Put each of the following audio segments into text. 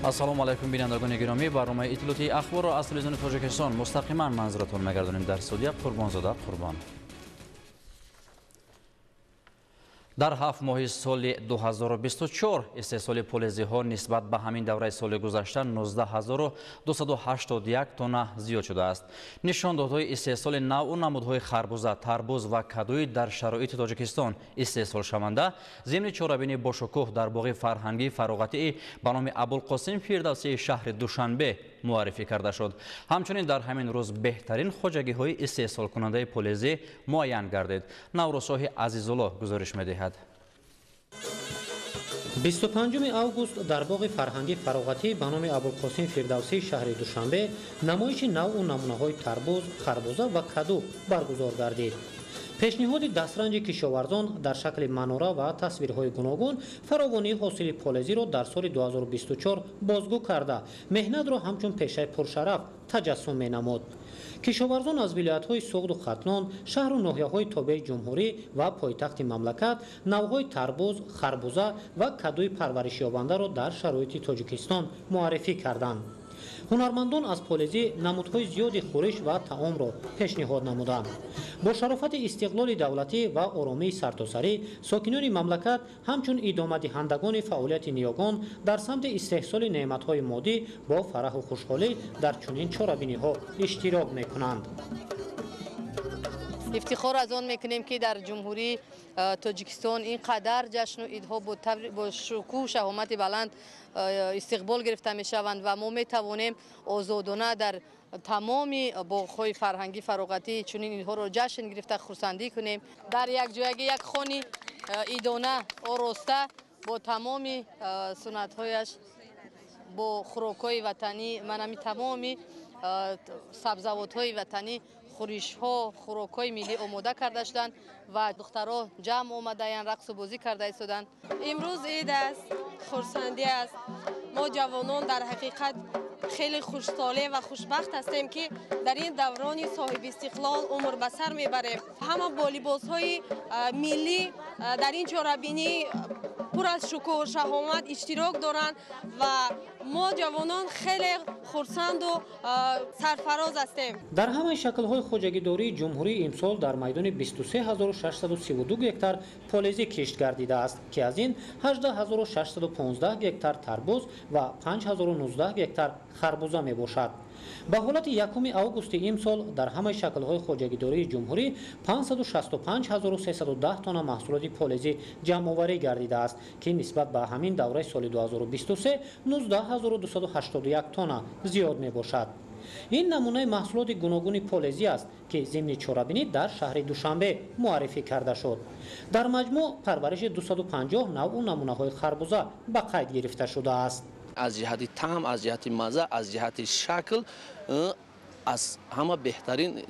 ассалому алайкум бинандагони гиромӣ. барномаи иттилоти ахборро аз телевизиони тоҷикистон мустақиман манзуратон мегардонем. дар студия Қурбонзода Қурбон. дар 7 моҳи соли 2024 истеҳсоли полезиҳо нисбат ба ҳамин давраи соли гузашта 19281 тонна зиёд шудааст. нишондодҳои истеҳсоли навъу намудҳои харбуза, тарбуз ва кадуи дар шароити Тоҷикистон истеҳсолшаванда зимни чорабини бошукӯҳ дар боғи фарҳангии фароғатии ба номи Абулқосим Фирдавсии шаҳри Душанбе муаррифӣ карда шуд. ҳамчунин дар ҳамин рӯз беҳтарин хоҷагиҳои истеҳсолкунандаи полезӣ муайян гардид. Наврӯзшоҳи Азизулло гузориш медиҳад. 25 август дар боғи фарҳангӣ фароғатӣ ба номи Абулқосим Фирдавсии шаҳри Душанбе намоиши навъу намунаҳои тарбуз, харбуза ва каду баргузор гардид. пешниҳоди дастранҷи кишоварзон дар шакли манора ва тасвирҳои гуногун фаровонии ҳосили полезиро дар соли 2024 бозгӯ карда меҳнатро ҳамчун пешаи пуршараф таҷассум менамуд. кишоварзон аз вилоятҳои Суғду Хатлон, шаҳру ноҳияҳои тобеи ҷумҳурӣ ва пойтахти мамлакат навъҳои тарбуз, харбуза ва кадуи парваришёбандаро дар шароити Тоҷикистон муаррифӣ карданд. ҳунармандон аз полезӣ намудҳои зиёди хӯриш ва таомро пешниҳод намуданд. бо шарофати истиқлоли давлатӣ ва оромии сартосарӣ сокинони мамлакат ҳамчун идомадиҳандагони фаъолияти ниёгон дар самти истеҳсоли неъматҳои моддӣ бо фараҳу хушҳолӣ дар чунин чорабиниҳо иштирок мекунанд. افتخار از آن میکنیم که در جمهوری تاجیکستان اینقدر جشن و عیدها با شکوه و شهامت بلند استقبال گرفته می شوند و ما می توانیم آزادانه در تمام باغ‌های فرهنگی فراغتی چنین عیدها را جشن گرفته خرسندی کنیم. در یک جای یک خانه عیدانه آراسته با تمام سنت‌هایش با خوراک‌های وطنی منمی تمامی سبزوات‌های وطنی خورش‌ها خوراک‌های ملی آماده کرده شدند و دخترها جمع آمده‌اند رقص و بازی کرده ایستادند. امروز عید است، خرسندی است. ما جوانان در حقیقت خیلی خوشحالی و خوشبخت هستیم که در این دوران صاحب استقلال عمر به سر میبریم. همه با لباس‌های ملی در این چاره‌بینی پر از شکوه و شهامت اشتراک دارند و ما جوانان خیلی خرسند و سرفراز هستیم. در همه شکل‌های خوجگیداری جمهوری امسال در میدان 23632 گکتار پولزی کشت گردیده است که از این 18615 گکتار تربوز و 5019 گکتار خربوزه می باشد. به حالت 1 آگوست امسال در همه شکل‌های خوجگیداری جمهوری 565310 تن محصولات پولزی جمع‌آوری گردیده است که نسبت به همین دوره سال 2023 19281 تن زیاد می باشد. این نمونه محصولات گوناگون پولزی است که ضمن چورابینی در شهر دوشنبه معرفی کرده شد. در مجموع پرورش 250 نوع و نمونه‌های خربوزه به قید گرفته شده است. از جهت طعم، از جهت مزه، از جهت شکل از همه بهترین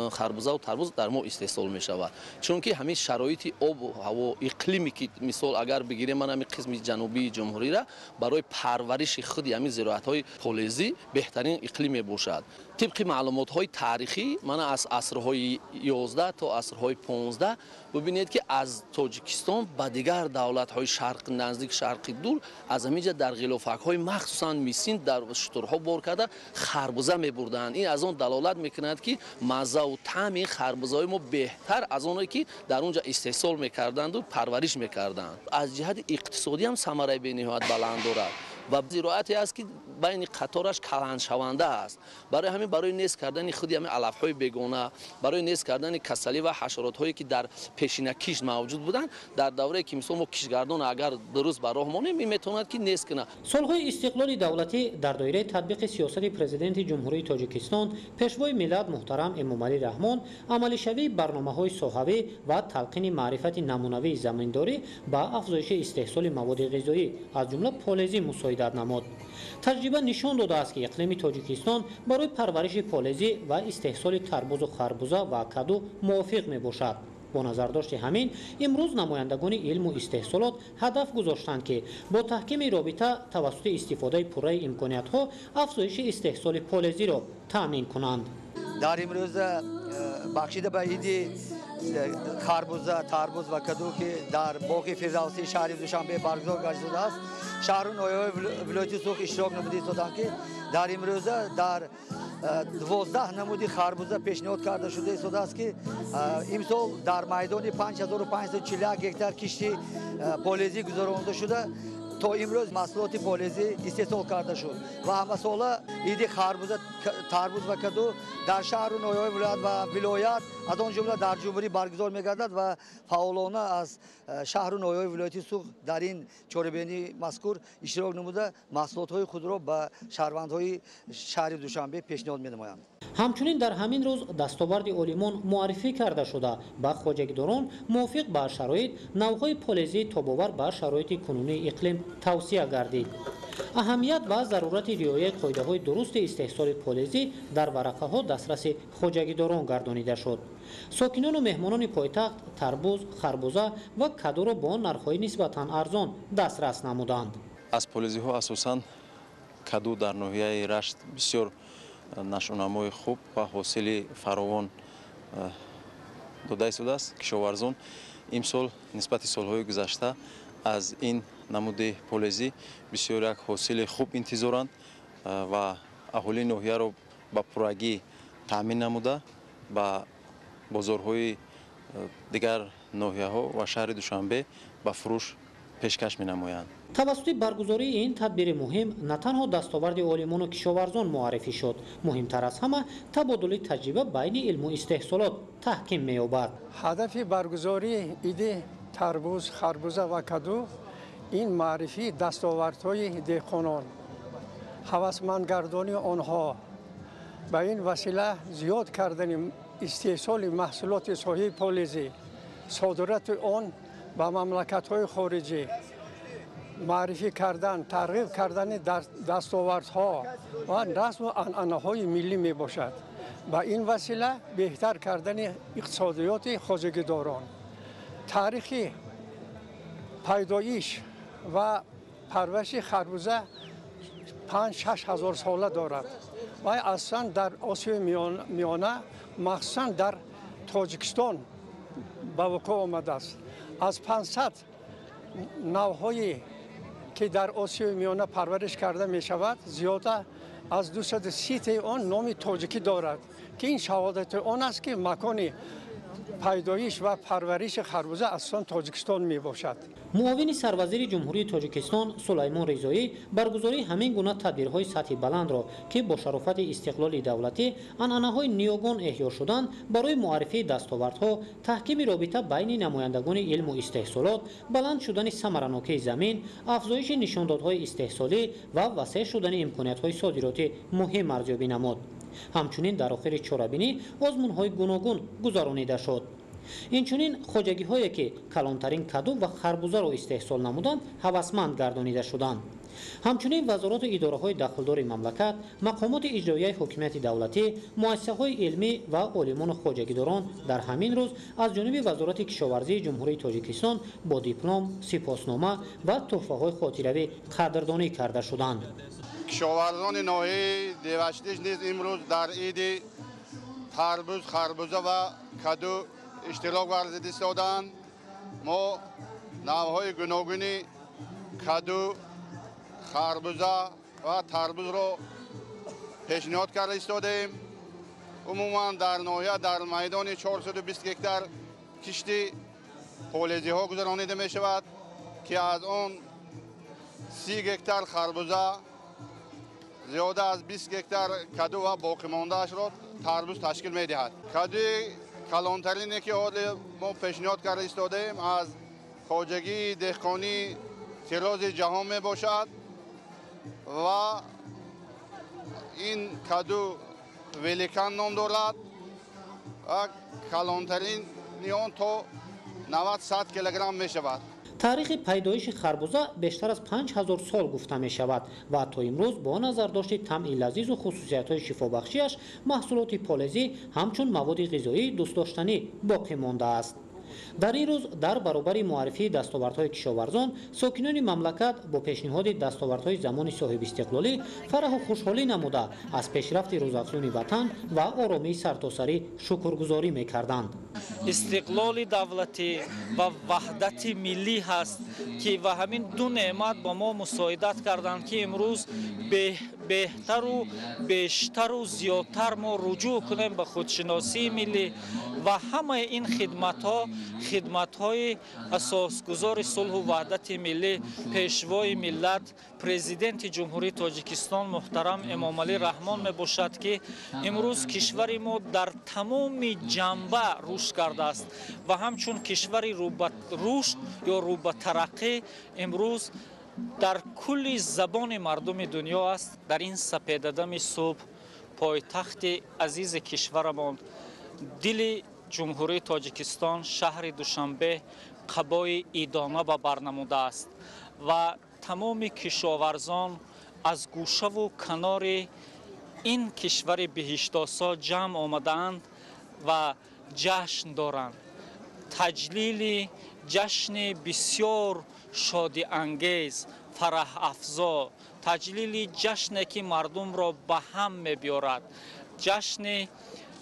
خربوزه و تربوز در ما استحصال می شود، چون که همین شرایط آب و هوا اقلیمی که مثال اگر بگیریم من همین قسم جنوبی جمهوری را برای پرورش خود همین زراعت های پولزی بهترین اقلیم باشد. طبق معلومات های تاریخی من از عصرهای 11 تا عصرهای 15 ببینید که از تاجیکستان به دیگر دولت های شرق نزدیک شرق دور از همینجا در غلافک های مخصوصا میسین در شترها بار کرده خربوزه می بردند. این از اون دلالت میکند که مزه و طعم خربوزه های ما بهتر از اونایی که در اونجا استحصال میکردند و پرورش میکردند. از جهت اقتصادی هم ثمره به نهایت بلند دارد و زراعتی است که بین قطارش کلان شونده است. برای همین برای نیست کردن خودی همین علف‌های بیگانه، برای نیست کردن کسلی و حشرات‌هایی که در پیشین کشت موجود بودند در دوره که مثلا ما کشتگردان اگر درست به راه مانیم میتواند که نیست کنه. سالهای استقلال دولتی در دایره تطبیق سیاست پرزیدنت جمهوری تاجیکستان پیشوای ملت محترم امامعلی رحمان عملی شوی برنامه‌های ساحوی و تلقین معرفت نمونوی زمینداری با افزایش استحصال مواد غذایی از جمله پولزی مساعدت نمود. تجربه نشان داده است که اقلیم تاجیکستان برای پرورش پولزی و استحصال تربوز و خربوزه و کدو موافق می باشد. با نظرداشت همین امروز نمایندگان علم و استحصالات هدف گذاشتند که با تحکیم رابطه توسط استفاده پوره امکانیت‌ها افزایش استحصال پولزی را تامین کنند. در امروز بخشیده به عید خربوزه، تربوز و کدو که در باغ فردوسی شهر دوشنبه برگزار گردیده است. شهر نویای ولایت سوخ اشتراک نموده شدند که در امروزه در 12 نمودی خربوزه پیشنهاد کرده شده است که امسال در میدان 5541 هکتار کشتی پالیزی گذرانده شده. تا امروز محصولات پالیزی استحصال کرده شد و همه ساله ایده خربوزه، تربوز و کدو در شهر نویای ولایت از آن جمله در جمهوری برگزار می‌گردد و فعالانه از شهر نویای ولایت سوخ در این چهاربینی مذکور اشتراک نموده محصولات خود را به شهروندهای شهر دوشنبه پیشنهاد می‌نمایند. همچنین در همین روز دستاورد اولیمون معرفی کرده شده با خواجگیداران موافق با شرایط نوهای پالیزی تاب‌آور با شرایط کنونی اقلیم توصیه گردید. اهمیت و ضرورت رعایت قاعده‌های درست استحصال پالیزی در ورقه‌ها دسترس خواجگیداران گردانیده شد. ساکنان و مهمانان پایتخت تربوز، خربوزه و کدو را با نرخ‌های نسبتاً ارزان دسترس نمودند. از پالیزی‌ها اساساً کدو در ناحیه رشت بسیار نشونامای خوب و حاصل فراوان داده شده است. کشاورزان امسال نسبت سالهای گذشته از این نمود پالیزی بسیار یک حاصل خوب انتظارند و اهالی ناحیه را با پرگی تامین نموده با بازارهای دیگر ناحیه ها و شهر دوشنبه با فروش پیشکش می نمایند. توسط برگزاری این تدبیر مهم نه تنها دستاورد عالمان و کشاورزان معرفی شد، مهمتر از همه تبادل تجربه بین علم و استحصالات تحکیم می‌یابد. هدف برگزاری ایده تربوز، خربوزه و کدو این معرفی دستاوردهای دهقانان، هوسمندگردانی آنها به این وسیله زیاد کردن استحصال محصولات صحیح پالیزی، صادرات آن به مملکت‌های خارجی، معرفی کردن، ترغیب کردن دستاوردها و رسم و عنعنه‌های ملی می باشد. با این وسیله بهتر کردن اقتصادیات خواجگیداران. تاریخ پیدایش و پرورش خربوزه 5-6 هزار ساله دارد و اصلا در آسیای میانه مخصوصا در تاجیکستان به وقوع آمده است. از 500 نوع‌هایی که در آسیای میانه پرورش کرده می شود زیاده از 230 آن نام تاجیکی دارد که این شهادت آن است که مکان پیدایش و پرورش خربوزه اصلا تاجیکستان می باشد. معاون سروزیر جمهوری تاجیکستان سلیمان رضایی برگزاری همین گونه تدبیرهای سطح بلند را که با شرافت استقلال دولتی عنعنه‌های نیوگان احیا شدند برای معرفی دستاوردها، تحکیم رابطه بین نمایندگان علم و استحصالات، بلند شدن ثمره‌ناکی زمین، افزایش نشاندادهای استحصالی و وسیع شدن امکانیت‌های صادراتی مهم ارزیابی نمود. همچنین در آخر چهاربینی آزمون‌های گوناگون گذرانیده شد. اینچنین خواجگی‌هایی که کلانترین کدو و خربوزه را استحصال نمودند هوسمند گردانیده شدند. همچنین وزارات و اداره‌های دخلدار مملکت، مقامات اجرایی حکومت دولتی، مؤسسه‌های علمی و عالمان و خواجگیداران در همین روز از جانب وزارت کشاورزی جمهوری تاجیکستان با دیپلم، سپاسنامه و تحفه‌های خاطروی قدردانی کرده شدند. کشاورزان ناحیه دیوشتیش نیز امروز در عید تربوز، خربوزه و کدو اشتراک ورزیده شدند. ما نوع‌های گوناگون کدو، خربوزه و تربوز را پیشنهاد کرده ایستادیم. عموما در ناحیه در میدان 420 هکتار کشتی پالیزی ها گذرانیده می شود که از آن 30 هکتار خربوزه، زیاده از 20 هکتار کدو و باقی مانده اش را تربوز تشکیل می دهد. کدوی کلانترینی که ما پیشنهاد کرده ایستادیم از خواجگی دهقانی طراز جهان می باشد و این کدو ولیکن نام دارد و کلانترین نیان تا 90-100 کیلوگرم می شود. تاریخ پیدایش خربوزه بیشتر از 5000 سال گفته می شود و تا امروز با نظر داشت طعم لذیذ و خصوصیت‌های شفابخشیش محصولات پالیزی همچون مواد غذایی دوست داشتنی باقی مانده است. дар ин рӯз дар баробари муаррифии дастовардҳои кишоварзон сокинони мамлакат бо пешниҳоди дастовардҳои замони соҳибистиқлолӣ фараҳу хушҳолӣ намуда аз пешрафти рӯзафзуни ватан ва оромии сартосарӣ шукргузорӣ мекарданд. استقلال دولتی و وحدت ملی هست که و همین دو نعمت با ما مساعدت کردند که امروز بهتر و بیشتر و زیادتر ما رجوع کنیم به خودشناسی ملی و همه این خدمت های اساسگذار صلح و وحدت ملی پیشوای ملت پرزیدنت جمهوری تاجیکستان محترم امامعلی رحمان می باشد که امروز کشور ما در تمام جنبه رشد کرده است و همچون کشوری رو به رشد یا رو به ترقی امروز در کل زبان مردم دنیا است. در این سپیددم صبح پایتخت عزیز کشورمان دل جمهوری تاجیکستان شهر دوشنبه قبای ایدانه به برنموده است و تمام کشاورزان از گوشه و کنار این کشور بهشت‌آسا جمع آمدند و جشن دارند. تجلیل جشن بسیار شادی انگیز، فرح افزا، تجلیل جشنی که مردم را به هم می‌بیارد. جشن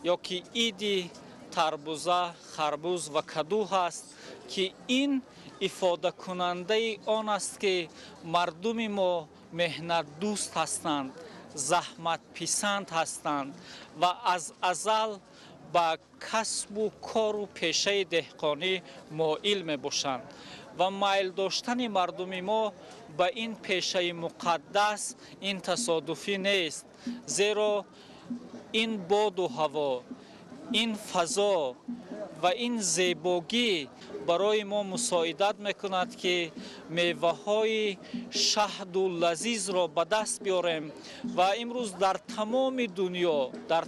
یا که عید تربوزه، خربوز و کدو هست که این افاده کننده آن است که مردم ما مهنت دوست هستند، زحمت پسند هستند و از ازل با کسب و کار و پیشه دهقانی مایل می باشند و مایل داشتن مردم ما به این پیشه مقدس این تصادفی نیست، زیرا این باد و هوا، این فضا و این زیبایی برای ما مساعدت میکند که میوه های شهد و لذیذ را به دست بیاریم و امروز در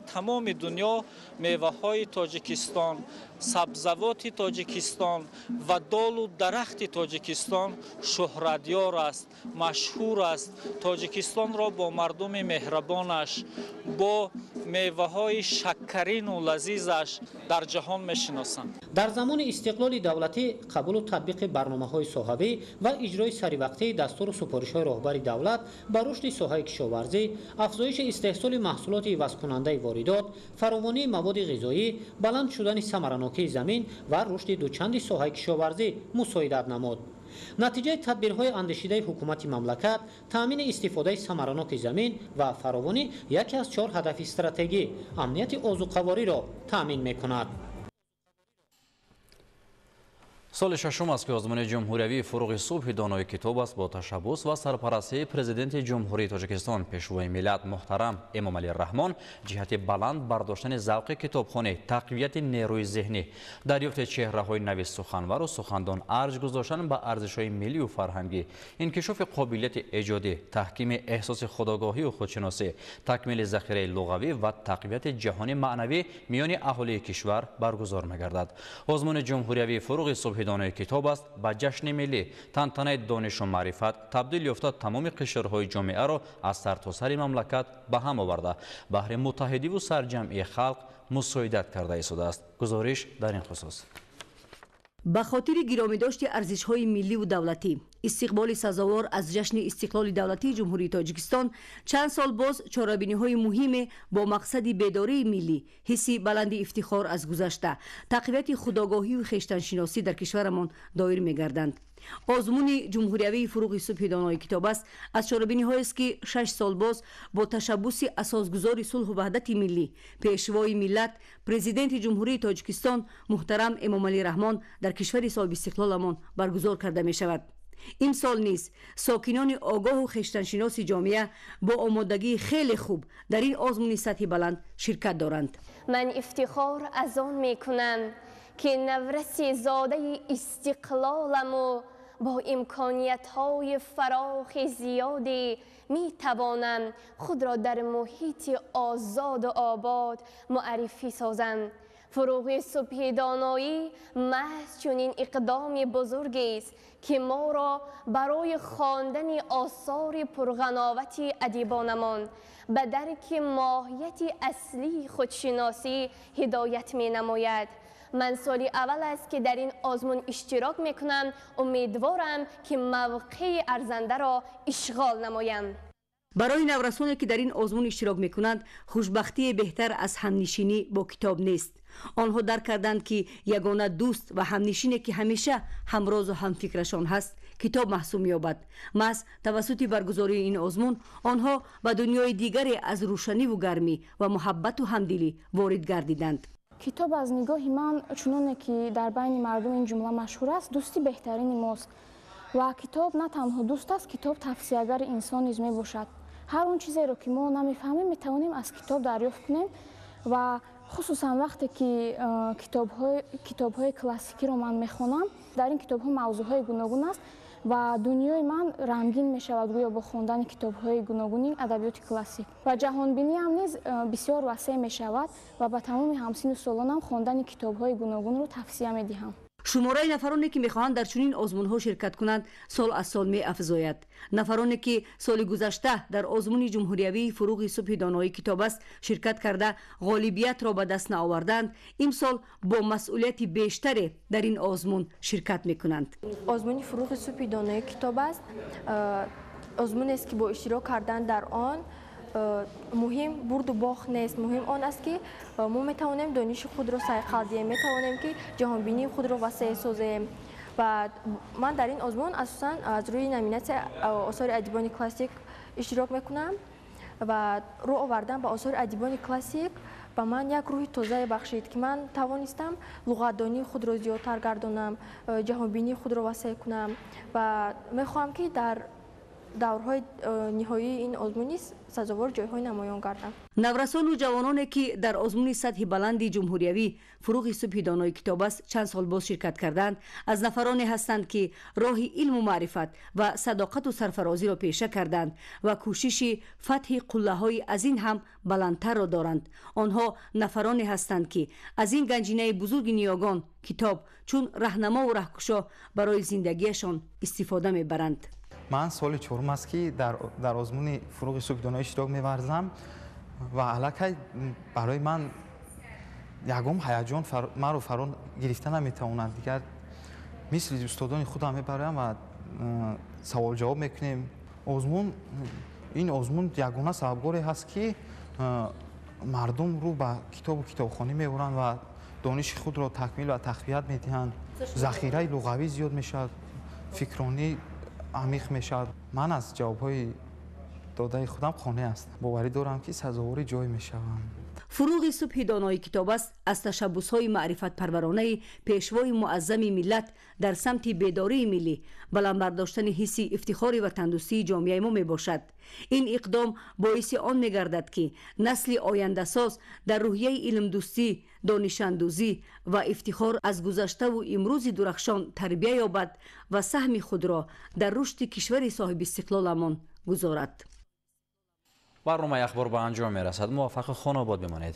تمام دنیا میوه های تاجیکستان، سبزوات تاجیکستان و دال و درخت تاجیکستان شهرتیار است، مشهور است. تاجیکستان را با مردم مهربانش، با میوه های شکرین و لذیذش در جهان میشناسند. در زمان استقلال دولتی قبول و تطبیق برنامه‌های ساحوی و اجرای سریوقته دستور و سفارش‌های راهبر دولت بر رشد ساحه کشاورزی، افزایش استحصال محصولات عوض‌کننده واردات، فراوانی مواد غذایی، بلند شدن ثمرناکی زمین و رشد دوچند ساحه کشاورزی مساعدت نمود. نتیجه تدبیرهای اندیشیده حکومت مملکت تامین استفاده ثمرناک زمین و فراوانی یکی از 4 هدف استراتژی امنیت آذوقه‌واری را تامین می‌کند. سال ششم است که آزمون جمهوری فروغ صبح دانای کتاب است با تشبث و سرپرستی پرزیدنت جمهوری تاجیکستان پیشوای ملت محترم امامعلی رحمان جهت بلند برداشتن ذوق کتابخوانی، تقویت نیروی ذهنی، دریافت چهره‌های نوی سخنور و سخندان، ارج گذاشتن به ارزش‌های ملی و فرهنگی، انکشاف قابلیت ایجادی، تحکیم احساس خودآگاهی و خودشناسی، تکمیل ذخیره لغوی و تقویت جهان معنوی میان اهالی کشور برگزار می‌گردد. آزمون جمهوری فروغ صبح دانای کتاب است با جشن ملی تنتنه دانش و معرفت تبدیل یافته تمام قشرهای جامعه را از سرتاسر مملکت به هم آورده بهر متحدی و سرجمعی خلق مساعدت کرده ایستاده است. گزارش در این خصوص. به خاطر گرامی داشت ارزش‌های ملی و دولتی، استقبال سزاوار از جشن استقلال دولتی جمهوری تاجیکستان چند سال باز چاره‌بینی‌های مهم با مقصد بیداری ملی، حسی بلند افتخار از گذشته، تقویت خودآگاهی و خویشتن‌شناسی در کشورمان دایر می‌گردند. آزمون جمهوری فروغ صبح دانای کتاب است از چاره‌بینی‌هایی است که 6 سال باز با تشبث اساسگذار صلح و وحدت ملی، پیشوای ملت، پرزیدنت جمهوری تاجیکستان محترم امامعلی رحمان در کشور صاحب استقلالمان برگزار کرده می‌شود. این سال نیز ساکنان آگاه و خویشتن‌شناس جامعه با آمادگی خیلی خوب در این آزمون سطح بلند شرکت دارند. من افتخار از آن میکنم که نورسی زاده استقلالم و با امکانیت‌های فراخ زیادی می توانم خود را در محیط آزاد و آباد معرفی سازم. فروغ صبح دانایی محض چنین اقدام بزرگی است که ما را برای خواندن آثار پرغناوت ادیبانمان به درک ماهیت اصلی خودشناسی هدایت می نماید. من سال اول است که در این آزمون اشتراک میکنم. امیدوارم که موقع ارزنده را اشغال نمایم. برای نورسانی که در این آزمون اشتراک میکنند خوشبختی بهتر از همنشینی با کتاب نیست. آنها درک کردند که یگانه دوست و همنشینی که همیشه همراز و همفکرشان هست کتاب محسوب می‌یابد. محض توسط برگزاری این آزمون آنها به دنیای دیگری از روشنی و گرمی و محبت و همدلی وارد گردیدند. کتاب از نگاه من چنانه که در بین مردم این جمله مشهور است، دوستی بهترین ماست. و کتاب نه تنها دوست است، کتاب توصیه‌گر انسان نیز میباشد. هر اون چیزی رو که ما نمیفهمیم میتوانیم از کتاب دریافت کنیم و خصوصا وقتی که کتاب‌های کلاسیکی رو من میخوانم، در این کتاب‌ها موضوع‌های گوناگون است و دنیای من رنگین میشود گویا با خواندن کتاب‌های گوناگون ادبیات کلاسیک و جهانبینی هم نیز بسیار وسیع میشود و به تمام همسین و سالانم خواندن کتاب‌های گوناگون رو توصیه میدهم. شماره نفرانی که میخواهند در چنین آزمون‌ها شرکت کنند سال از سال می‌افزاید. نفرانی که سال گذشته در آزمون جمهوریوی فروغ صبح دانایی کتاب است شرکت کرده غالبیت را به دست نآوردند، این سال با مسئولیت بیشتری در این آزمون شرکت میکنند. آزمون فروغ صبح دانایی کتاب است. آزمون است که با اشتراک کردن در آن مهم برد و باخت نیست. مهم آن است که ما میتوانیم دانش خود را صحیح دهیم، میتوانیم که جهانبینی خود را وسیع سازیم و من در این آزمون اساساً از روی نامینات آثار ادیبان کلاسیک اشتراک میکنم و رو آوردن به آثار ادیبان کلاسیک به من یک روح تازه بخشید که من توانستم لغتدانی خود را زیادتر گردانم، جهانبینی خود را وسیع کنم و میخواهم که در دورهای نهایی این آزمونی سزاوار جایهای نمایان گردم. نورسان و جوانانی که در آزمون سطح بلندی جمهوریوی فروغ صبح دانایی کتاب است چند سال باز شرکت کردند، از نفرانی هستند که راه علم و معرفت و صداقت و سرفرازی را پیشه کردند و کوشش فتح قله‌های از این هم بلندتر را دارند. آنها نفرانی هستند که از این گنجینه بزرگ نیاگان کتاب چون راهنما و راهگشا برای زندگیشان استفاده میبرند. من سال چهارم است که در آزمون فروغ صبح دانایی اشتراک می‌ورزم و الکی برای من یگام هیجان مرا فرا گرفته نمیتواند. دیگر مثل استادان خودم میبرم و سوال جواب میکنیم. این آزمون یگانه سببگاری هست که مردم رو به کتاب و کتابخوانی میبرند و دانش خود را تکمیل و تقویت میدهند. ذخیره لغوی زیاد میشد، فکرانی عمیق میشد. من از جوابهای داده خودم قانع هستم. باوری دارم که سزاوار جای میشوم. فروغ صبح دانایی کتاب است از تشبس‌های معرفت پرورانه پیشوای معظم ملت در سمت بیداری ملی بلند برداشتن حس افتخار و تندرستی جامعه ما میباشد. این اقدام باعث آن میگردد که نسل آینده ساز در روحیه علم دوستی، دانش اندوزی و افتخار از گذشته و امروز درخشان تربیت یابد و سهم خود را در رشد کشور صاحب استقلالمان گذارد. برنامه اخبار به انجام میرسد. موفق خانواد بمانید.